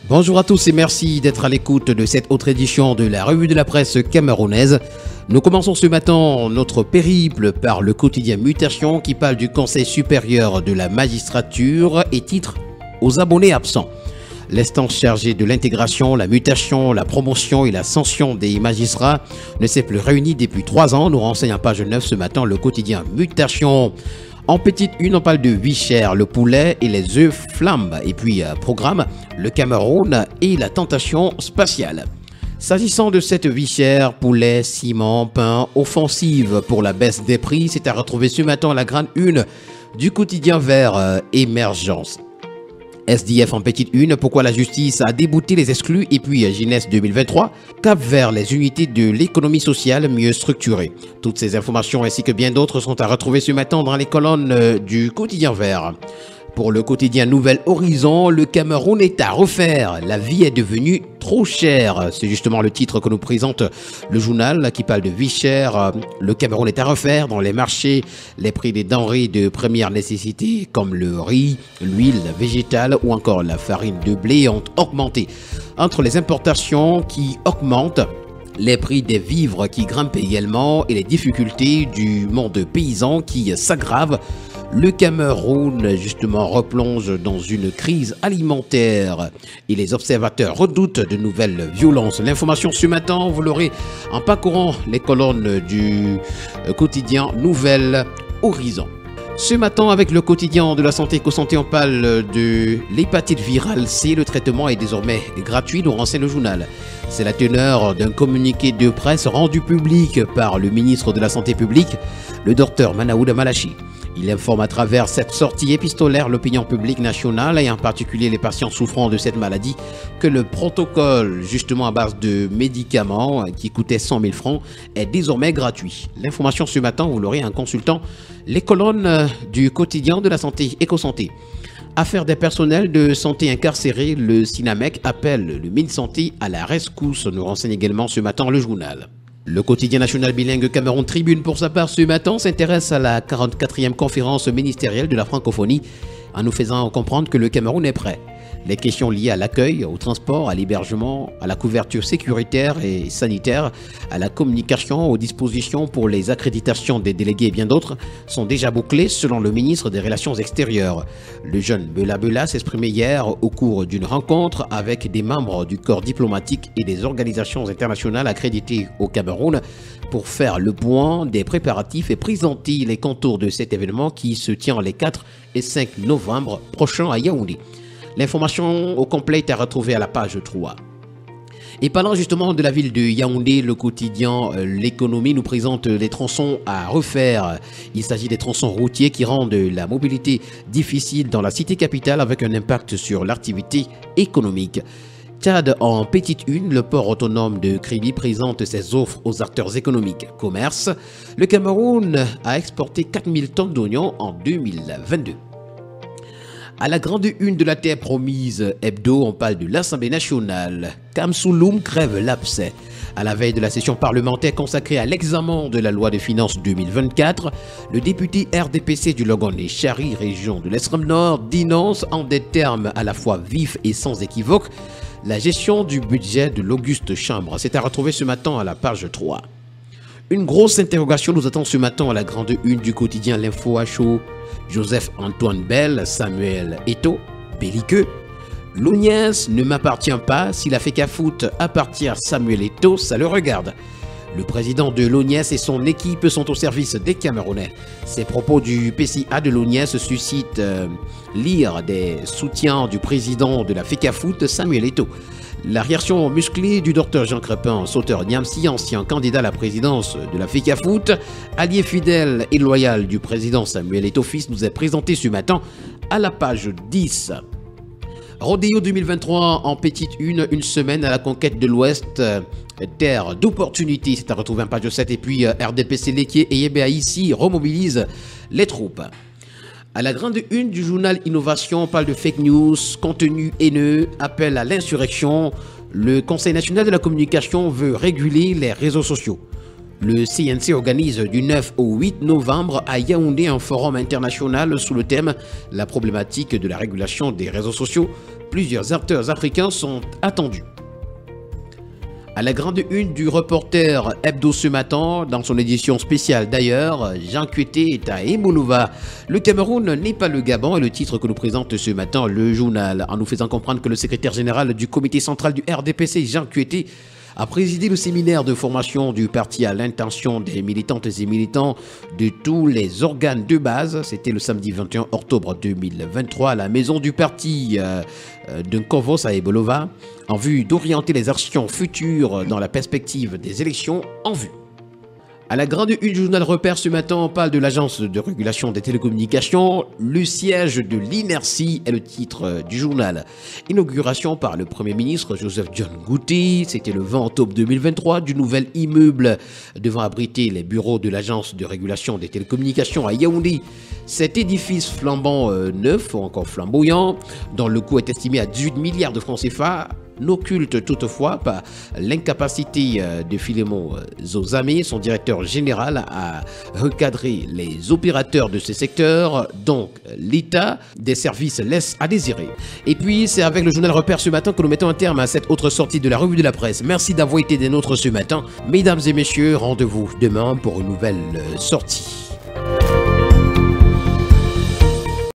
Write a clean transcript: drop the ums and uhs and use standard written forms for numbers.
Bonjour à tous et merci d'être à l'écoute de cette autre édition de la revue de la presse camerounaise. Nous commençons ce matin notre périple par le quotidien Mutation qui parle du Conseil supérieur de la magistrature et titre « Aux abonnés absents ». L'instance chargée de l'intégration, la mutation, la promotion et l'ascension des magistrats ne s'est plus réunie depuis 3 ans, nous renseigne à page 9 ce matin le quotidien Mutation. En petite une, on parle de Vichère, le poulet et les œufs flambent. Et puis, programme, le Cameroun et la tentation spatiale. S'agissant de cette Vichère, poulet, ciment, pain, offensive pour la baisse des prix, c'est à retrouver ce matin à la grande une du quotidien vert Émergence. SDF en petite une, pourquoi la justice a débouté les exclus et puis Jeunesse 2023, cap vers les unités de l'économie sociale mieux structurées. Toutes ces informations ainsi que bien d'autres sont à retrouver ce matin dans les colonnes du quotidien vert. Pour le quotidien Nouvel Horizon, le Cameroun est à refaire. La vie est devenue trop chère. C'est justement le titre que nous présente le journal qui parle de vie chère. Le Cameroun est à refaire. Dans les marchés, les prix des denrées de première nécessité comme le riz, l'huile végétale ou encore la farine de blé ont augmenté. Entre les importations qui augmentent, les prix des vivres qui grimpent également et les difficultés du monde paysan qui s'aggravent, le Cameroun, justement, replonge dans une crise alimentaire et les observateurs redoutent de nouvelles violences. L'information ce matin, vous l'aurez en parcourant les colonnes du quotidien Nouvel Horizon. Ce matin, avec le quotidien de la santé EcoSanté, on parle de l'hépatite virale C. Le traitement est désormais gratuit, nous renseigne le journal. C'est la teneur d'un communiqué de presse rendu public par le ministre de la Santé publique, le docteur Manaouda Malachi. Il informe à travers cette sortie épistolaire l'opinion publique nationale et en particulier les patients souffrant de cette maladie que le protocole justement à base de médicaments qui coûtait 100 000 francs est désormais gratuit. L'information ce matin, vous l'aurez en consultant les colonnes du quotidien de la santé EcoSanté. Affaire des personnels de santé incarcérés, le SINAMEC appelle le MinSanté à la rescousse, nous renseigne également ce matin le journal. Le quotidien national bilingue Cameroun Tribune, pour sa part, ce matin, s'intéresse à la 44e conférence ministérielle de la francophonie en nous faisant comprendre que le Cameroun est prêt. Les questions liées à l'accueil, au transport, à l'hébergement, à la couverture sécuritaire et sanitaire, à la communication, aux dispositions pour les accréditations des délégués et bien d'autres sont déjà bouclées selon le ministre des Relations extérieures. Le jeune Bela Bela s'exprimait hier au cours d'une rencontre avec des membres du corps diplomatique et des organisations internationales accréditées au Cameroun pour faire le point des préparatifs et présenter les contours de cet événement qui se tient les 4 et 5 novembre prochains à Yaoundé. L'information au complet est à retrouver à la page 3. Et parlant justement de la ville de Yaoundé, le quotidien L'économie nous présente les tronçons à refaire. Il s'agit des tronçons routiers qui rendent la mobilité difficile dans la cité capitale avec un impact sur l'activité économique. Tchad en petite une, le port autonome de Kribi présente ses offres aux acteurs économiques. Commerce, le Cameroun a exporté 4000 tonnes d'oignons en 2022. À la grande une de la terre promise hebdo, on parle de l'Assemblée nationale. Kamsouloum crève l'abcès. À la veille de la session parlementaire consacrée à l'examen de la loi de finances 2024, le député RDPC du Logone Chari, région de l'Extrême Nord, dénonce en des termes à la fois vifs et sans équivoque la gestion du budget de l'Auguste Chambre. C'est à retrouver ce matin à la page 3. Une grosse interrogation nous attend ce matin à la grande une du quotidien L'Info à chaud. Joseph-Antoine Bell, Samuel Eto'o, belliqueux. L'Ognès ne m'appartient pas, si la FECAFOOT appartient à Samuel Eto'o, ça le regarde. Le président de l'Ognès et son équipe sont au service des Camerounais. Ces propos du PCA de l'Ognès suscitent l'ire des soutiens du président de la FECAFOOT, Samuel Eto'o. La réaction musclée du docteur Jean Crépin, sauteur Niamsi, ancien candidat à la présidence de la FECAFOOT, allié fidèle et loyal du président Samuel Eto'o fils, nous est présenté ce matin à la page 10. Rodéo 2023 en petite une semaine à la conquête de l'Ouest, terre d'opportunités, c'est à retrouver en page 7. Et puis RDPC Léquier et Yébéa ici remobilise les troupes. À la grande une du journal Innovation, on parle de fake news, contenu haineux, appel à l'insurrection. Le Conseil national de la communication veut réguler les réseaux sociaux. Le CNC organise du 9 au 8 novembre à Yaoundé un forum international sous le thème « La problématique de la régulation des réseaux sociaux ». Plusieurs acteurs africains sont attendus. À la grande une du Reporter Hebdo ce matin, dans son édition spéciale d'ailleurs, Jean Kueté est à Emonova. Le Cameroun n'est pas le Gabon est le titre que nous présente ce matin le journal, en nous faisant comprendre que le secrétaire général du comité central du RDPC, Jean Kueté, a présidé le séminaire de formation du parti à l'intention des militantes et militants de tous les organes de base. C'était le samedi 21 octobre 2023 à la maison du parti de Nkovos à Ebolova, en vue d'orienter les actions futures dans la perspective des élections en vue. À la grande une du journal Repère ce matin, on parle de l'agence de régulation des télécommunications. Le siège de l'inertie est le titre du journal. Inauguration par le Premier ministre Joseph John Ngouti. C'était le 20 octobre 2023 du nouvel immeuble devant abriter les bureaux de l'agence de régulation des télécommunications à Yaoundé. Cet édifice flambant neuf ou encore flamboyant, dont le coût est estimé à 18 milliards de francs CFA, n'occulte toutefois pas l'incapacité de Philémon Zozamé, son directeur général, à recadrer les opérateurs de ce secteur. Donc, l'état des services laisse à désirer. Et puis, c'est avec le journal Repère ce matin que nous mettons un terme à cette autre sortie de la revue de la presse. Merci d'avoir été des nôtres ce matin. Mesdames et messieurs, rendez-vous demain pour une nouvelle sortie.